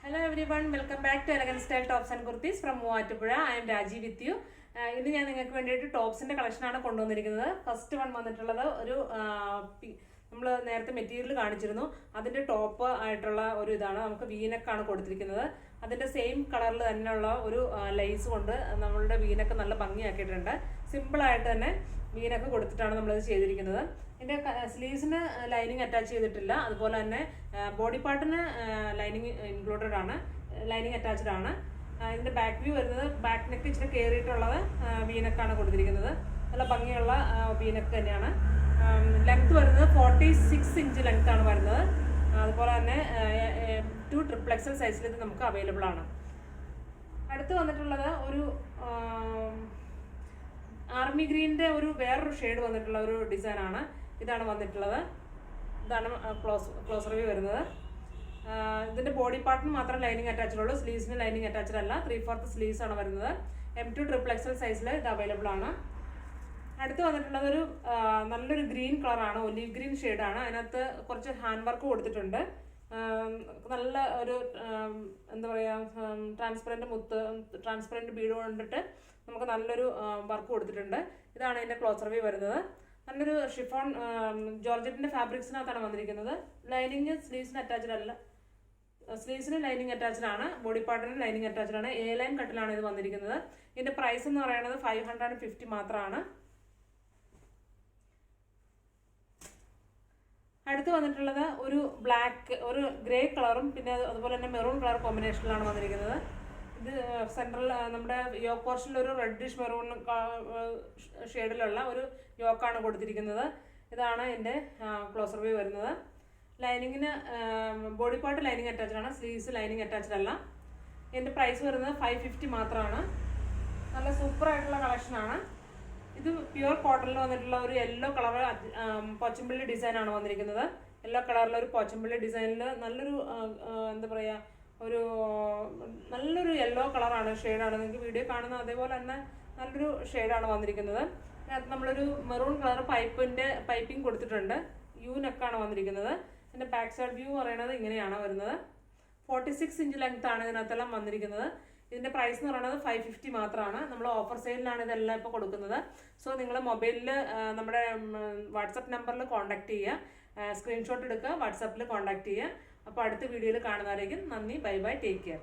Hello everyone, welcome back to Elegant Style Tops and Kurtis from Muvattupuzha. I am Raji with you. ഇന്ന് ഞാൻ നിങ്ങൾക്ക് വേണ്ടിയിട്ട് ടോപ്സിന്റെ കളക്ഷനാണ് കൊണ്ടുവന്നിരിക്കുന്നത്. ഫസ്റ്റ് വൺ വന്നിട്ടുള്ളത് ഒരു നമ്മൾ നേരത്തെ മെറ്റീരിയൽ കാണിച്ചിരുന്നു. അതിന്റെ ടോപ്പ് ആയിട്ടുള്ള ഒരു ഇതാണ്. നമുക്ക് വീനക്കാണ് കൊടുത്തിരിക്കുന്നത്. അതിന്റെ സെയിം കളറിൽ തന്നെയുള്ള ഒരു ലൈസ് കൊണ്ട് നമ്മളുടെ വീനക്ക് നല്ല ഭംഗിയാക്കിയിട്ടുണ്ട്. സിമ്പിൾ ആയിട്ട് തന്നെ വീനക്ക് കൊടുത്തിട്ടാണ് നമ്മളിത് ചെയ്തിരിക്കുന്നത്. ഇതിന്റെ സ്ലീവ്സിന് ലൈനിങ് അറ്റാച്ച് ചെയ്തിട്ടില്ല. അതുപോലെ തന്നെ ബോഡി പാർട്ടിന് ലൈനിങ് ഇൻക്ലൂഡഡ് ആണ്, ലൈനിങ് അറ്റാച്ച്ഡ് ആണ്. ഇതിന്റെ ബാക്ക് വ്യൂ വരുന്നത് ബാക്ക് നെക്ക് ഇച്ചിരി കയറിയിട്ടുള്ളത് വീനക്കാണ് കൊടുത്തിരിക്കുന്നത്. നല്ല ഭംഗിയുള്ള വീനക്ക് തന്നെയാണ്. ലെങ്ത് വരുന്നത് 46 ഇഞ്ച് ലെങ്ത് ആണ് വരുന്നത്. അതുപോലെ തന്നെ 2 XXL സൈസിൽ ഇത് നമുക്ക് അവൈലബിൾ ആണ്. അടുത്ത് വന്നിട്ടുള്ളത് ഒരു ആർമി ഗ്രീനിന്റെ ഒരു വേറൊരു ഷെയ്ഡ് വന്നിട്ടുള്ള ഒരു ഡിസൈൻ ആണ്. ഇതാണ് വന്നിട്ടുള്ളത്. ഇതാണ് ക്ലോസർ വ്യൂ വരുന്നത്. ഇതിന്റെ ബോഡി പാർട്ടിന് മാത്രം ലൈനിങ് അറ്റാച്ച്ഡ് ഉള്ളൂ. സ്ലീവ്സിന് ലൈനിങ് അറ്റാച്ച്ഡ് അല്ല. 3/4 സ്ലീവ്സ് ആണ് വരുന്നത്. M2 XXL സൈസിൽ ഇത് അവൈലബിൾ ആണ്. അടുത്ത് വന്നിട്ടുള്ളത് ഒരു നല്ലൊരു ഗ്രീൻ കളറാണ്, ഒലീവ് ഗ്രീൻ ഷെയ്ഡാണ്. അതിനകത്ത് കുറച്ച് ഹാൻഡ് വർക്ക് കൊടുത്തിട്ടുണ്ട്. നല്ല ഒരു എന്താ പറയുക, ട്രാൻസ്പെറൻറ്റ് ബീഡ് കൊണ്ടിട്ട് നമുക്ക് നല്ലൊരു വർക്ക് കൊടുത്തിട്ടുണ്ട്. ഇതാണ് ഇതിൻ്റെ ക്ലോസർ വ്യൂ വരുന്നത്. നല്ലൊരു ഷിഫോൺ ജോർജറ്റിൻ്റെ ഫാബ്രിക്സിനകത്താണ് വന്നിരിക്കുന്നത്. ലൈനിങ് സ്ലീവ്സിന് അറ്റാച്ച്ഡ് അല്ല, സ്ലീവ്സിന് ലൈനിങ് അറ്റാച്ച്ഡ് ആണ്, ബോഡി പാർട്ടിന് ലൈനിങ് അറ്റാച്ച്ഡ് ആണ്. എ ലൈൻ കട്ടിലാണ് ഇത് വന്നിരിക്കുന്നത്. ഇതിൻ്റെ പ്രൈസ് എന്ന് പറയുന്നത് 550 മാത്രമാണ്. അടുത്ത് വന്നിട്ടുള്ളത് ഒരു ബ്ലാക്ക്, ഒരു ഗ്രേ കളറും പിന്നെ അതുപോലെ തന്നെ മെറൂൺ കളർ കോമ്പിനേഷനിലാണ് വന്നിരിക്കുന്നത്. ഇത് സെൻട്രൽ നമ്മുടെ യോക്ക് പോർഷനിൽ ഒരു റെഡിഷ് മെറൂൺ ഷെയ്ഡിലുള്ള ഒരു യോക്കാണ് കൊടുത്തിരിക്കുന്നത്. ഇതാണ് എൻ്റെ ക്ലോസർ വ്യൂ വരുന്നത്. ലൈനിങ്ങിന് ബോഡി പാർട്ട് ലൈനിങ് അറ്റാച്ച്ഡ് ആണ്, സ്ലീവ്സ് ലൈനിങ് അറ്റാച്ച്ഡ് അല്ല. എൻ്റെ പ്രൈസ് വരുന്നത് 550 മാത്രമാണ്. നല്ല സൂപ്പറായിട്ടുള്ള കളക്ഷനാണ്. ഇത് പ്യുവർ കോട്ടണിൽ വന്നിട്ടുള്ള ഒരു യെല്ലോ കളർ പോച്ചമ്പിള്ളി ഡിസൈനാണ് വന്നിരിക്കുന്നത്. യെല്ലോ കളറിൽ ഒരു പോച്ചമ്പിള്ളി ഡിസൈനിൽ നല്ലൊരു എന്താ പറയുക, ഒരു നല്ലൊരു യെല്ലോ കളറാണ്, ഷെയ്ഡാണ്. നിങ്ങൾക്ക് വീഡിയോ കാണുന്ന അതേപോലെ തന്നെ നല്ലൊരു ഷെയ്ഡാണ് വന്നിരിക്കുന്നത്. അതിനകത്ത് നമ്മളൊരു മെറൂൺ കളർ പൈപ്പിംഗ് കൊടുത്തിട്ടുണ്ട്. യു നെക്കാണ് വന്നിരിക്കുന്നത്. ഇതിൻ്റെ ബാക്ക് സൈഡ് വ്യൂ പറയുന്നത് ഇങ്ങനെയാണ് വരുന്നത്. 46 ഇഞ്ച് ലെങ്ത് ആണ് ഇതിനകത്തെല്ലാം വന്നിരിക്കുന്നത്. ഇതിൻ്റെ പ്രൈസ് എന്ന് പറയുന്നത് 550 മാത്രമാണ്. നമ്മൾ ഓഫർ സെയിലിലാണ് ഇതെല്ലാം ഇപ്പോൾ കൊടുക്കുന്നത്. സോ നിങ്ങൾ മൊബൈലിൽ നമ്മുടെ വാട്സപ്പ് നമ്പറിൽ കോൺടാക്ട് ചെയ്യുക, സ്ക്രീൻഷോട്ട് എടുക്കുക, വാട്സപ്പിൽ കോൺടാക്ട് ചെയ്യുക. അപ്പോൾ അടുത്ത വീഡിയോയിൽ കാണുന്നവരേക്കും നന്ദി, ബൈ ബൈ, ടേക്ക് കെയർ.